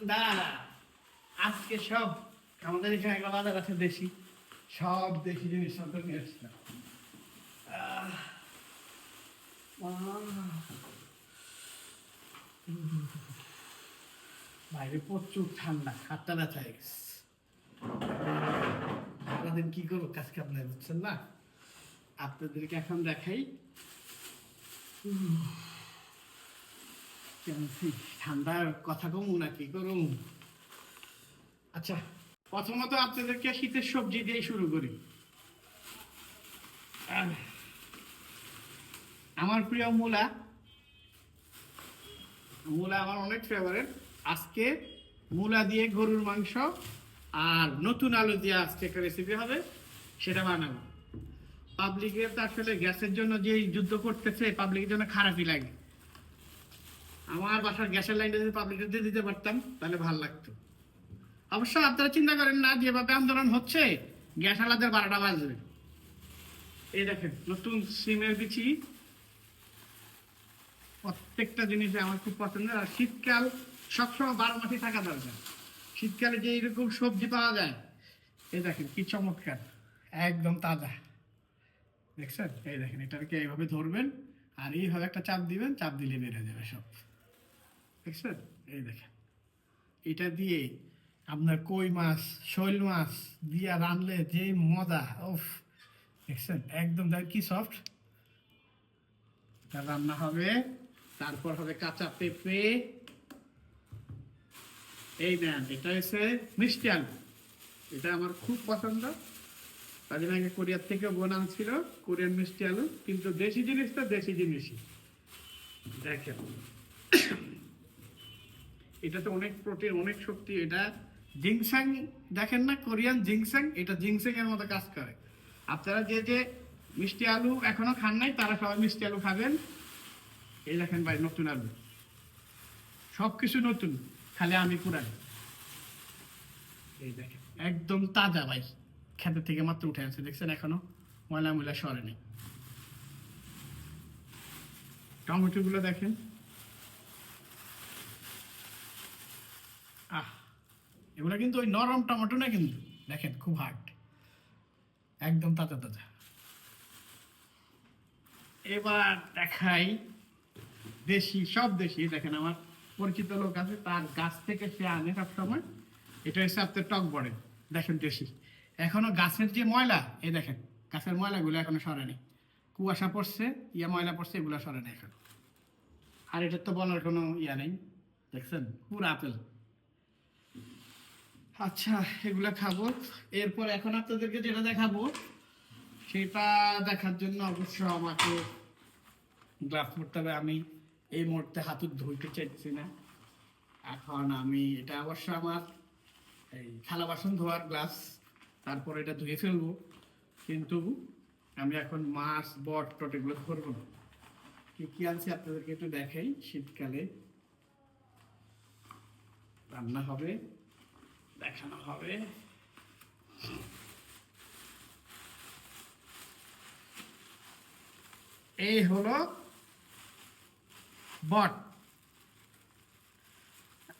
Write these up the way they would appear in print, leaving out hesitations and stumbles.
ঠান্ডা। আজকে সব আমাদের এখানে একটা বাজার আছে দেশি, সব দেশি জিনিস সব নিয়ে আসলাম। আহ, বাইরে প্রচুর ঠান্ডা, হাতটা ব্যথা হয়ে গেছে। সারাদিন কি করবো, কাজ কাম নাই, বুঝছেন না? আপনাদেরকে এখন দেখাই ঠান্ডার কথা কমু না কি করুন। আচ্ছা, প্রথমত আপনাদেরকে শীতের সবজি দিয়ে শুরু করি। আমার প্রিয় মূলা, মূলা আমার অনেক ফেভারিট। আজকে মূলা দিয়ে গরুর মাংস আর নতুন আলু দিয়ে আজকে একটা রেসিপি হবে, সেটা বানাবো। পাবলিকের তো আসলে গ্যাসের জন্য যে যুদ্ধ করতেছে, পাবলিকের জন্য খারাপই লাগে। আমার বাসার গ্যাসের লাইনটা যদি পাবলিকের দিয়ে দিতে পারতাম তাহলে ভালো লাগতো। অবশ্য আপনারা চিন্তা করেন না, যেভাবে আন্দোলন হচ্ছে গ্যাস আলাদের 12টা বাজবে। এই দেখেন নতুন সিমের বিচি, প্রত্যেকটা জিনিসে আমার খুব পছন্দের। আর শীতকাল সবসময় 12 মাসে থাকা দরকার। শীতকালে যে এরকম সবজি পাওয়া যায়, এই দেখেন কি চমৎকার, একদম তাজা। দেখছেন? এই দেখেন, এটাকে এইভাবে ধরবেন আর এইভাবে একটা চাপ দিবেন, চাপ দিলে বেড়ে যাবে সব। দেখছেন? এই দেখেন, এটা দিয়ে আপনার কই মাছ, শৈল মাছ দিয়া রানলে যে মজা, উফ! দেখছেন একদম কি সফট রান্না হবে। তারপর হবে কাঁচা পেঁপে। এই দেন, এটা হচ্ছে মিষ্টি আলু, এটা আমার খুব পছন্দ। কদিন আগে কোরিয়ার থেকে বোন আনছিল কোরিয়ান মিষ্টি আলু, কিন্তু দেশি জিনিস তো দেশি জিনিসই। দেখেন, এটা তো অনেক প্রোটিন, অনেক শক্তি। এটা জিংসাং, দেখেন না কোরিয়ান জিংসাং, এটা জিংসাং এর মতো কাজ করে। আপনারা যে যে মিষ্টি আলু এখনো খান নাই, তারা সবাই মিষ্টি আলু খাবেন। এই দেখেন ভাই, নতুন আলু, সবকিছু নতুন, খালি আমি পুরান। এই দেখেন একদম তাজা ভাই, খেতে থেকে মাত্র উঠে আছে, দেখছেন এখনো ময়লা ময়লা সরেনি। টমেটো গুলো দেখেন, আহ, এগুলো কিন্তু ওই নরম টমেটো না, কিন্তু দেখেন খুব হার্ড, একদম তাজা তাজা। এবার দেখাই দেশি, সব দেশি। দেখেন আমার পরিচিত লোক আছে, তার গাছ থেকে সে আনে সবসময়। এটা হচ্ছে আপনার টক বড়ে, দেখেন দেশি। এখনো গাছের যে ময়লা, এই দেখেন গাছের ময়লাগুলো এখনো সরেনি। কুয়াশা পড়ছে, ময়লা পড়ছে, এগুলো সরেনি এখন। আর এটার তো বলার কোনো নেই, দেখছেন পুরো আপেল। আচ্ছা, এগুলা খাবো। এরপর এখন আপনাদেরকে যেটা দেখাবো, সেটা দেখার জন্য অবশ্য আমাকে গ্লাভস পরতে হবে। আমি এই মুহূর্তে হাত ধুইতে চাইছি না। এখন আমি এটা অবশ্য আমার এই থালা বাসন ধোয়ার গ্লাস, তারপর এটা ধুয়ে ফেলবো। কিন্তু আমি এখন মাছ বট টট এগুলো করবো না। কি কি আনছি আপনাদেরকে একটু দেখাই। শীতকালে রান্না হবে, দেখানো হবে। এই হলো বট।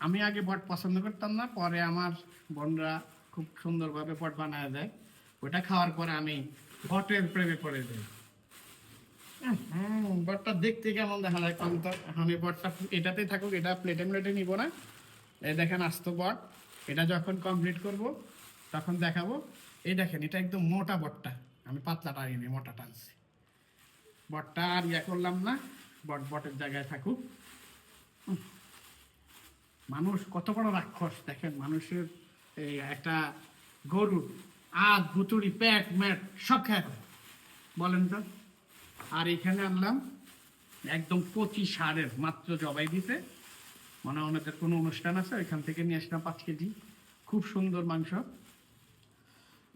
আমি আগে বট পছন্দ করতাম না, পরে আমার বোনরা খুব সুন্দরভাবে বট বানায় দেয়। ওটা খাওয়ার পরে আমি বটের প্রেমে পড়ে যাই। বটটা দেখতে কেমন দেখা যায় কম তো। এখন এই বটটা এটাতেই থাকুক, এটা প্লেটে প্লেটে নিব না। এই দেখেন আস্ত বট, এটা যখন কমপ্লিট করব তখন দেখাবো। এই দেখেন, এটা একদম মোটা বটটা, আমি পাতলা টানিনি, মোটা টানছি। বটটা আর করলাম না, বট বটের জায়গায় থাকুক। মানুষ কত বড় রাক্ষস দেখেন, মানুষের এই একটা গরু আধ ভুতুড়ি প্যাট ম্যাট সব খেয়ে ফেলে, বলেন তো। আর এখানে আনলাম একদম 25 ষাঁড়ের, মাত্র জবাই দিতে, মানে ওনাদের কোনো অনুষ্ঠান আছে, ওইখান থেকে নিয়ে আসলাম 5 কেজি। খুব সুন্দর মাংস।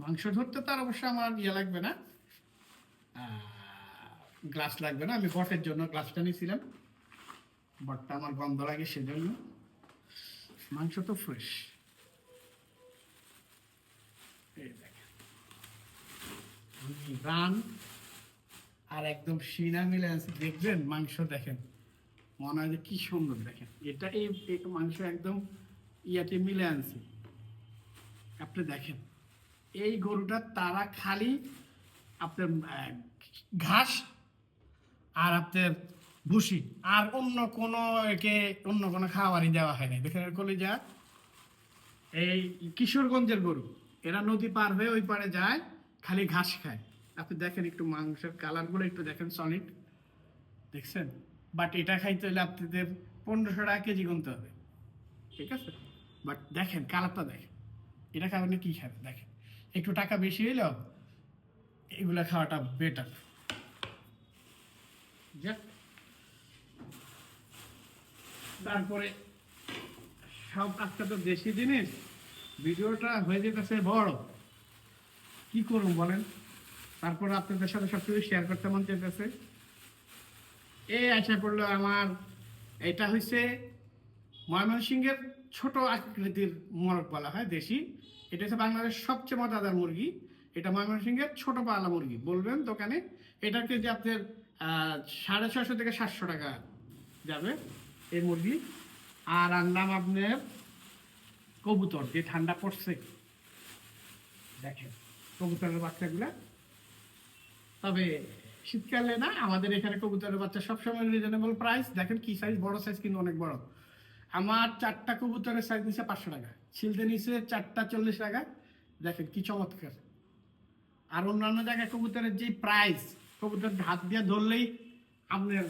মাংস ধরতে তার অবশ্য আমার লাগবে না, গ্লাস লাগবে না। আমি বটের জন্য গ্লাসটা নিয়েছিলাম, বটটা আমার গন্ধ লাগে সেজন্য। মাংস তো ফ্রেশ, এই দেখেন রান আর একদম সিনা মিলে আছে, দেখবেন মাংস দেখেন মনে হয় যে কি সুন্দর। দেখেন এটা এই মাংস একদম ইয়াতে মিলে আনছি। আপনি দেখেন এই গরুটা তারা খালি আপনার ঘাস আর আপনার ভুসি, আর অন্য কোনো একে অন্য কোনো খাবারই দেওয়া হয় নাই। দেখেন কলিজা, এই কিশোরগঞ্জের গরু, এরা নদী পার হয়ে ওই পারে যায়, খালি ঘাস খায়। আপনি দেখেন একটু মাংসের কালারগুলো একটু দেখেন, সলিড দেখছেন। বাট এটা খাইতে হলে আপনাদের 1500 টাকা কেজি গুনতে হবে, ঠিক আছে। বাট দেখেন কালারটা দেখেন, এটা খাবেন কি খাবেন দেখেন, একটু টাকা বেশি হইলেও এগুলা খাওয়াটা বেটার। তারপরে সব আজকে তো দেশি জিনিস, ভিডিওটা হয়ে যেতেছে বড়, কি করুন বলেন। তারপর আপনাদের সাথে সবকিছু শেয়ার করতে মন চাইতেছে। এই আশা পড়লো আমার, এটা হচ্ছে ময়মনসিংহের ছোট আকৃতির মোরগ বলা হয় দেশি। এটা হচ্ছে বাংলাদেশের সবচেয়ে মজাদার মুরগি। এটা ময়মনসিংহের ছোট পালা মুরগি বলবেন দোকানে, এটার কেজি আপনার 650 থেকে 700 টাকা যাবে এই মুরগি। আর আনলাম আপনার কবুতর, যে ঠান্ডা পড়ছে দেখেন কবুতরের বাচ্চাগুলা। তবে শীতকালে না, আমাদের এখানে কবুতরের বাচ্চা সবসময় রিজনেবল প্রাইস। দেখেন কি সাইজ, বড় সাইজ কিন্তু অনেক বড়। আমার 4টা কবুতরের সাইজ নিচ্ছে 500 টাকা, ছিলতে নিচ্ছে 4টা 40 টাকা। দেখেন কি চমৎকার। আর অন্যান্য জায়গায় কবুতরের যে প্রাইস, কবুতর হাত দিয়ে ধরলেই আপনার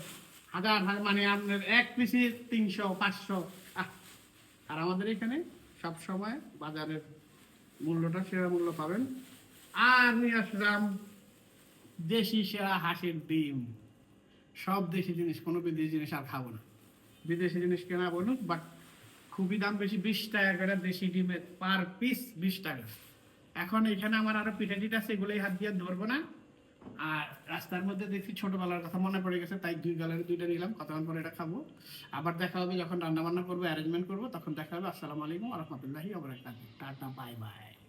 হাজার মানে আপনার এক পিসি 300 500। আর আমাদের এখানে সব সময় বাজারের মূল্যটা সেরা মূল্য পাবেন। আর নিয়ে আসলাম দেশি সেরা হাঁসের ডিম। সব দেশি জিনিস, কোনো বিদেশি জিনিস আর খাবো না। বিদেশি জিনিস কেনা বলুন, বাট খুবই দাম বেশি, 20 টাকা করে দেশি ডিমের পার পিস 20 টাকা। এখন এখানে আমার আরো পিঠা টিটা আছে, এগুলোই হাত দিয়ে ধরবো না। আর রাস্তার মধ্যে দেখছি ছোটবেলার কথা মনে পড়ে গেছে, তাই 2 গ্যালারি 2টা নিলাম। কতক্ষণ পরে এটা খাবো। আবার দেখা হবে যখন রান্না বান্না করবো, অ্যারেঞ্জমেন্ট করবো, তখন দেখা হবে। আসসালামু আলাইকুম ওয়া রাহমাতুল্লাহি ওয়া বারাকাতুহু। Tata, bye bye.